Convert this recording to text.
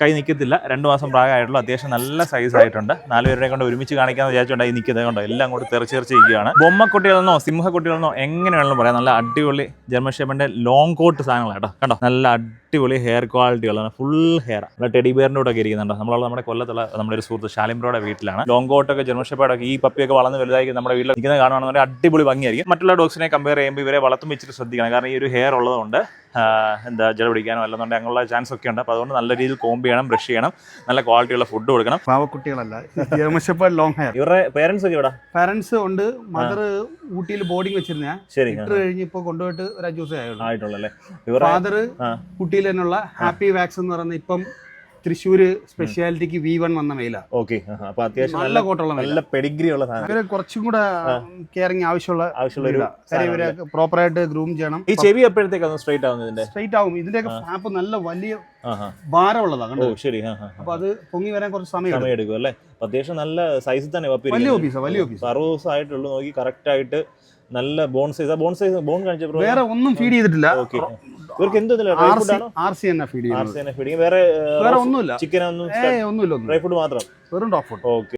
കൈ നിൽക്കത്തില്ല. 2 മാസം പ്രായമായിട്ടുള്ള അത്യാവശ്യം നല്ല സൈസ് ആയിട്ടുണ്ട്. 4 പേരെ കൊണ്ട് ഒരുമിച്ച് കാണിക്കാമെന്ന് വിചാരിച്ചുകൊണ്ടായി നിൽക്കുന്നത് കൊണ്ടോ എല്ലാം കൂടി തെറിച്ചിരിക്കുകയാണ്. ബൊമ്മക്കുട്ടികളെന്നോ സിംഹക്കുട്ടികളെന്നോ എങ്ങനെ വേണമെങ്കിലും പറയാം. നല്ല അടിപൊളി ജർമ്മൻ ഷെപ്പേർഡിന്റെ ലോങ് കോട്ട് സാധനങ്ങളാട്ടോ. കണ്ടോ, നല്ല അടിപൊളി ഹെയർ ക്വാളിറ്റികളാണ്. Full hair. നല്ല ടെഡി ബിയറിന്റെ കൂടെ ഒക്കെ ഇരിക്കുന്നുണ്ടോ. നമ്മുടെ കൊല്ലത്തുള്ള നമ്മുടെ ഒരു സുഹൃത്ത് ഷാലിംബ്രോയുടെ വീട്ടിലാണ്. ലോങ് കോട്ടൊക്കെ ജർമ്മൻ ഷെപ്പേർഡൊക്കെ ഈ പപ്പിയൊക്കെ വളർന്ന് വലുതായി നമ്മുടെ വീട്ടിൽ നിൽക്കുന്നത് കാണുകയാണെന്നുണ്ടെങ്കിൽ അടിപൊളി ഭംഗിയായിരിക്കും. മറ്റുള്ള ഡോഗ്സിനെ കമ്പയർ ചെയ്യുമ്പോൾ ഇവരെ വളർത്തുമ്പോൾ ഇച്ചിരി ശ്രദ്ധിക്കണം. കാരണം ഈ ഒരു ഹെയർ ഉള്ളതുകൊണ്ട് ജല പിടിക്കാനോ അല്ലെന്നുണ്ടെങ്കിൽ അങ്ങനെയുള്ള ചാൻസ് ഒക്കെ ഉണ്ട്. അപ്പോൾ അതുകൊണ്ട് നല്ല രീതിയിൽ കോംബ് ചെയ്യണം, ബ്രഷ് ചെയ്യണം, നല്ല ക്വാളിറ്റിയുള്ള ഫുഡ് കൊടുക്കണം. പാവക്കുട്ടികളല്ല, ജർമ്മൻ ഷെപ്പേർഡ് ലോങ് ഹെയർ. ഇവരുടെ പേരൻസ് ഒക്കെ ഇവിടെ? പാരന്റ്സ് ഉണ്ട്. മദർ ഊട്ടിയിൽ ബോർഡിംഗ് വെച്ചിരുന്ന. ശരി, കഴിഞ്ഞ് ഇപ്പൊ കൊണ്ടുപോയിട്ട് ഒരു 5 ദിവസമേ ആയിട്ടുള്ളൂ. ഫാദർ ഊട്ടിയിൽ തന്നെയുള്ള ഹാപ്പി വാക്സ് എന്ന് പറയുന്ന ഇപ്പം തൃശ്ശൂര് സ്പെഷ്യാലിറ്റിക്ക് V1 വന്ന മെയില. ഓക്കെ, അപ്പൊ അത്യാവശ്യം നല്ല കോട്ടുള്ള നല്ല പെഡിഗ്രി ഉള്ള സാധനം. കുറച്ചും കൂടെ കെയറിങ് ആവശ്യമുള്ള ഇവരെ പ്രോപ്പർ ആയിട്ട് ഗ്രൂം ചെയ്യണം. ഈ ചെവി എപ്പോഴത്തേക്കാണ് സ്ട്രൈറ്റ് ആവുന്നത്? സ്ട്രൈറ്റ് ആവും. ഇതിന്റെയൊക്കെ ഫ്ലാപ്പ് നല്ല വലിയ ഭാരമുള്ളതാണ്. ഓ ശരി. അപ്പൊ അത് പൊങ്ങി വരാൻ കുറച്ച് സമയം എടുക്കും അല്ലേ? അത്യാവശ്യം നല്ല സൈസിൽ തന്നെ വലിയ ഓഫീസ് 60 ദിവസം ആയിട്ടുള്ളൂ. നോക്കി കറക്റ്റ് ആയിട്ട് നല്ല ബോൺ സൈസ്. ബോൺ കാണിച്ചപ്പോൾ വേറെ ഒന്നും ഫീഡ് ചെയ്തിട്ടില്ല. ഇവർക്ക് എന്തില്ല ഫീഡ് വേറെ ഒന്നുമില്ല. ചിക്കൻ ഒന്നും, ഡ്രൈ ഫുഡ് മാത്രം. വെറും ടോപ്പ് ഫുഡ്. ഓക്കെ.